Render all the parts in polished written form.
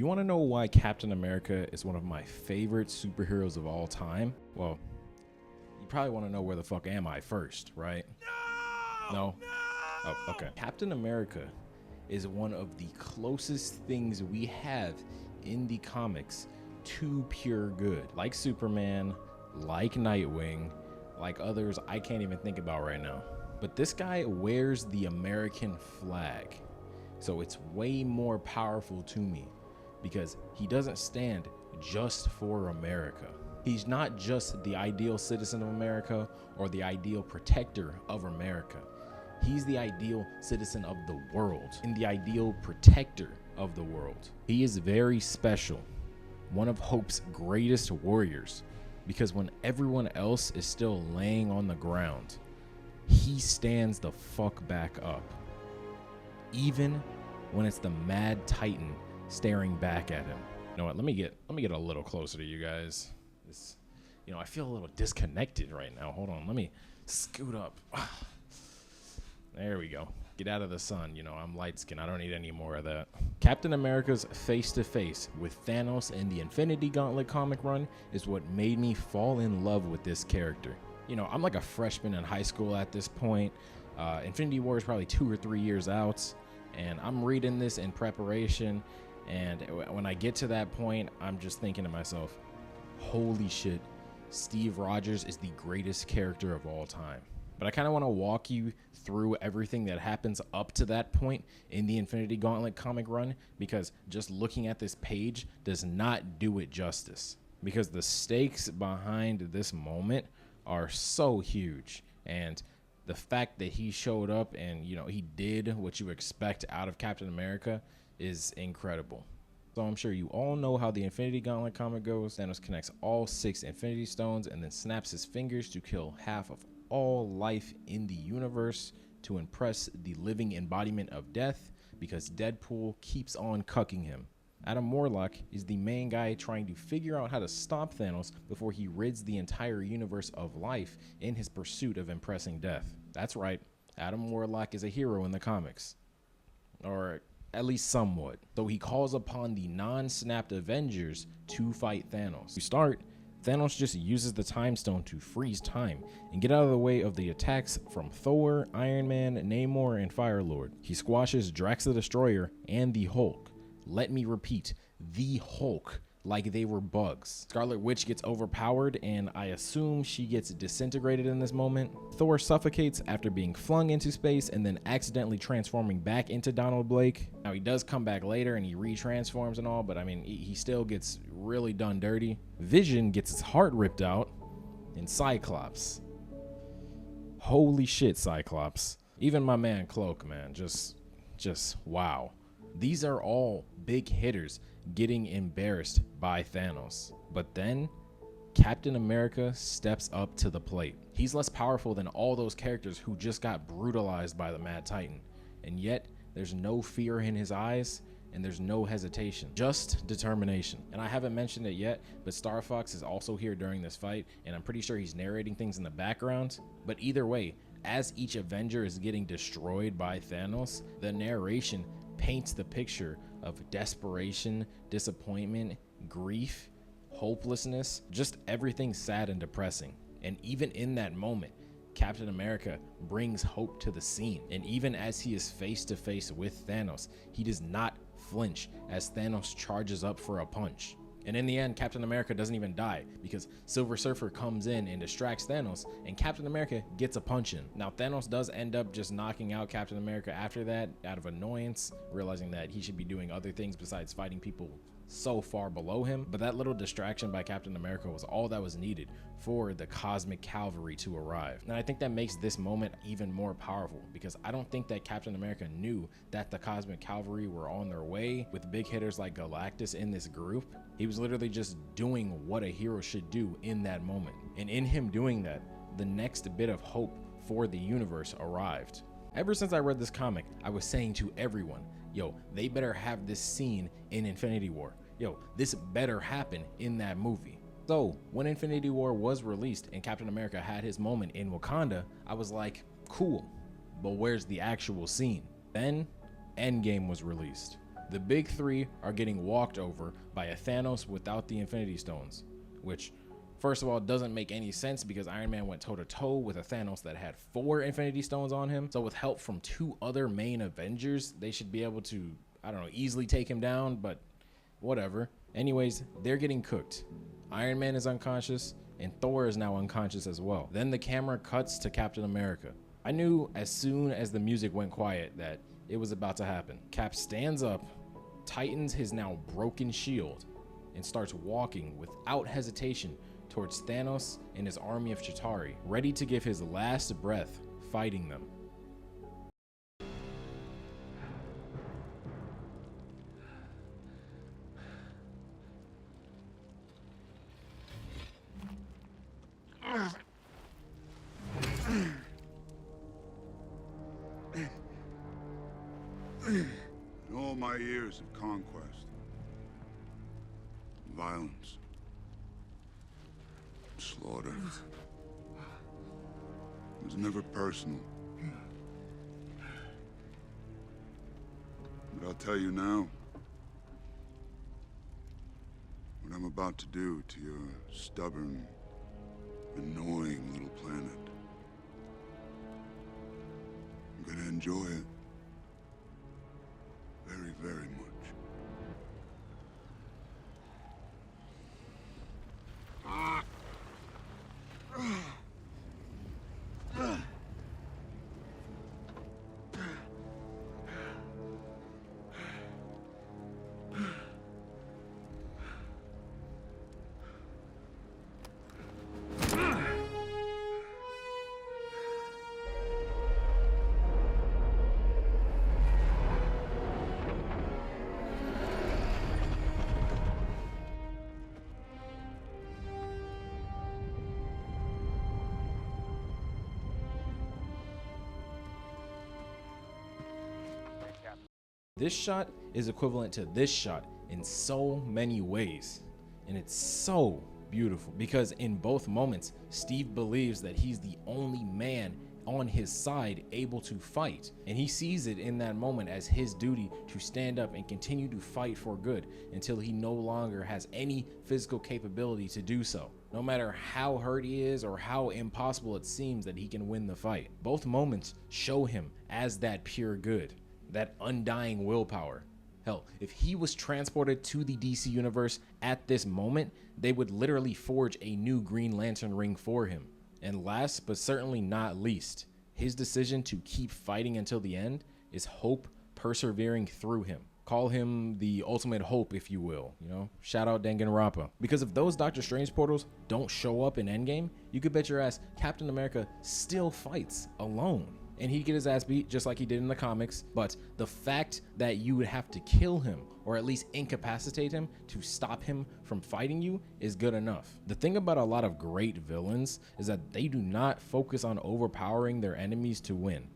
You want to know why Captain America is one of my favorite superheroes of all time? Well, you probably want to know where the fuck am I first, right? No? Oh, okay. Captain America is one of the closest things we have in the comics to pure good. Like Superman, like Nightwing, like others I can't even think about right now. But this guy wears the American flag, so it's way more powerful to me because he doesn't stand just for America. He's not just the ideal citizen of America or the ideal protector of America. He's the ideal citizen of the world and the ideal protector of the world. He is very special, one of Hope's greatest warriors, because when everyone else is still laying on the ground, he stands the fuck back up, even when it's the Mad Titan staring back at him. You know what? Let me get a little closer to you guys. I feel a little disconnected right now. Hold on, let me scoot up. There we go. Get out of the sun. I'm light skinned. I don't need any more of that. Captain America's face-to-face with Thanos in the Infinity Gauntlet comic run is what made me fall in love with this character. I'm like a freshman in high school at this point. Infinity War is probably 2 or 3 years out, and I'm reading this in preparation. And when I get to that point, I'm just thinking to myself, holy shit, Steve Rogers is the greatest character of all time. But I kind of want to walk you through everything that happens up to that point in the Infinity Gauntlet comic run, because just looking at this page does not do it justice. Because the stakes behind this moment are so huge, and the fact that he showed up and he did what you expect out of Captain America is incredible. So I'm sure you all know how the Infinity Gauntlet comic goes. Thanos connects all 6 Infinity Stones and then snaps his fingers to kill half of all life in the universe to impress the living embodiment of death, because Deadpool keeps on cucking him. Adam Warlock is the main guy trying to figure out how to stop Thanos before he rids the entire universe of life in his pursuit of impressing death. That's right, Adam Warlock is a hero in the comics. Or at least somewhat. So he calls upon the non-snapped Avengers to fight Thanos. To start, Thanos just uses the Time Stone to freeze time and get out of the way of the attacks from Thor, Iron Man, Namor, and Firelord. He squashes Drax the Destroyer and the Hulk. Let me repeat, the Hulk, like they were bugs. Scarlet Witch gets overpowered, and I assume she gets disintegrated in this moment. Thor suffocates after being flung into space and then accidentally transforming back into Donald Blake. Now, he does come back later and he retransforms and all, but I mean, he still gets really done dirty. Vision gets his heart ripped out, and Cyclops. Holy shit, Cyclops. Even my man Cloak, man, just wow. These are all big hitters getting embarrassed by Thanos. But then Captain America steps up to the plate. He's less powerful than all those characters who just got brutalized by the Mad Titan. And yet there's no fear in his eyes and there's no hesitation, just determination. And I haven't mentioned it yet, but Star Fox is also here during this fight, and I'm pretty sure he's narrating things in the background. But either way, as each Avenger is getting destroyed by Thanos, the narration paints the picture of desperation, disappointment, grief, hopelessness, just everything sad and depressing. And even in that moment, Captain America brings hope to the scene. And even as he is face to face with Thanos, he does not flinch as Thanos charges up for a punch. And in the end, Captain America doesn't even die because Silver Surfer comes in and distracts Thanos, and Captain America gets a punch in. Now, Thanos does end up just knocking out Captain America after that out of annoyance, realizing that he should be doing other things besides fighting people so far below him. But that little distraction by Captain America was all that was needed for the cosmic cavalry to arrive. And I think that makes this moment even more powerful, because I don't think that Captain America knew that the cosmic cavalry were on their way with big hitters like Galactus in this group. He was literally just doing what a hero should do in that moment. And in him doing that, the next bit of hope for the universe arrived. Ever since I read this comic, I was saying to everyone, yo, they better have this scene in Infinity War. Yo, this better happen in that movie. So when Infinity War was released and Captain America had his moment in Wakanda, I was like, cool, but where's the actual scene? Then Endgame was released. The big three are getting walked over by a Thanos without the Infinity Stones, which first of all doesn't make any sense because Iron Man went toe to toe with a Thanos that had 4 Infinity Stones on him. So with help from 2 other main Avengers, they should be able to, I don't know, easily take him down, but whatever. Anyways, they're getting cooked. Iron Man is unconscious and Thor is now unconscious as well. Then the camera cuts to Captain America. I knew as soon as the music went quiet that it was about to happen. Cap stands up, tightens his now broken shield, and starts walking without hesitation towards Thanos and his army of Chitauri, ready to give his last breath fighting them. In all my years of conquest, violence, slaughter, it was never personal. But I'll tell you now, what I'm about to do to your stubborn, annoying little planet. I'm gonna enjoy it. Very, very much. This shot is equivalent to this shot in so many ways, and it's so beautiful because in both moments, Steve believes that he's the only man on his side able to fight, and he sees it in that moment as his duty to stand up and continue to fight for good until he no longer has any physical capability to do so, no matter how hurt he is or how impossible it seems that he can win the fight. Both moments show him as that pure good, that undying willpower. Hell, if he was transported to the DC universe at this moment, they would literally forge a new Green Lantern ring for him. And last but certainly not least, his decision to keep fighting until the end is hope persevering through him. Call him the ultimate hope, if you will, you know? Shout out Danganronpa. Because if those Doctor Strange portals don't show up in Endgame, you could bet your ass Captain America still fights alone. And he'd get his ass beat just like he did in the comics, but the fact that you would have to kill him or at least incapacitate him to stop him from fighting you is good enough. The thing about a lot of great villains is that they do not focus on overpowering their enemies to win.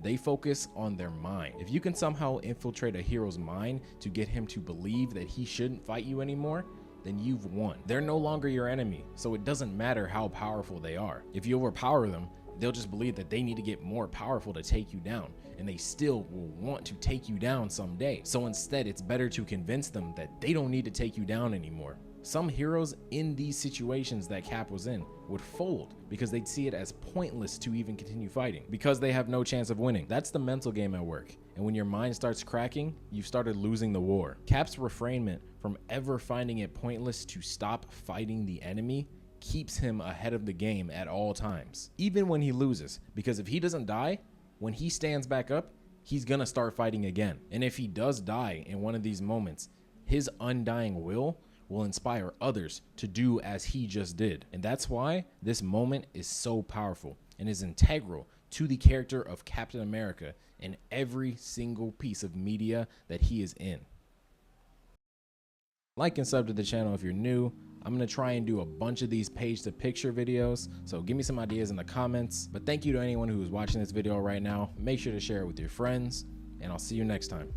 They focus on their mind. If you can somehow infiltrate a hero's mind to get him to believe that he shouldn't fight you anymore, then you've won. They're no longer your enemy, so it doesn't matter how powerful they are. If you overpower them, they'll just believe that they need to get more powerful to take you down, and they still will want to take you down someday. So instead, it's better to convince them that they don't need to take you down anymore. Some heroes in these situations that Cap was in would fold because they'd see it as pointless to even continue fighting because they have no chance of winning. That's the mental game at work. And when your mind starts cracking, you've started losing the war. Cap's refrainment from ever finding it pointless to stop fighting the enemy keeps him ahead of the game at all times, even when he loses, because if he doesn't die, when he stands back up, he's gonna start fighting again. And if he does die in one of these moments, his undying will inspire others to do as he just did. And that's why this moment is so powerful and is integral to the character of Captain America in every single piece of media that he is in. Like and sub to the channel if you're new. I'm gonna try and do a bunch of these page to picture videos, so give me some ideas in the comments. But thank you to anyone who is watching this video right now. Make sure to share it with your friends, and I'll see you next time.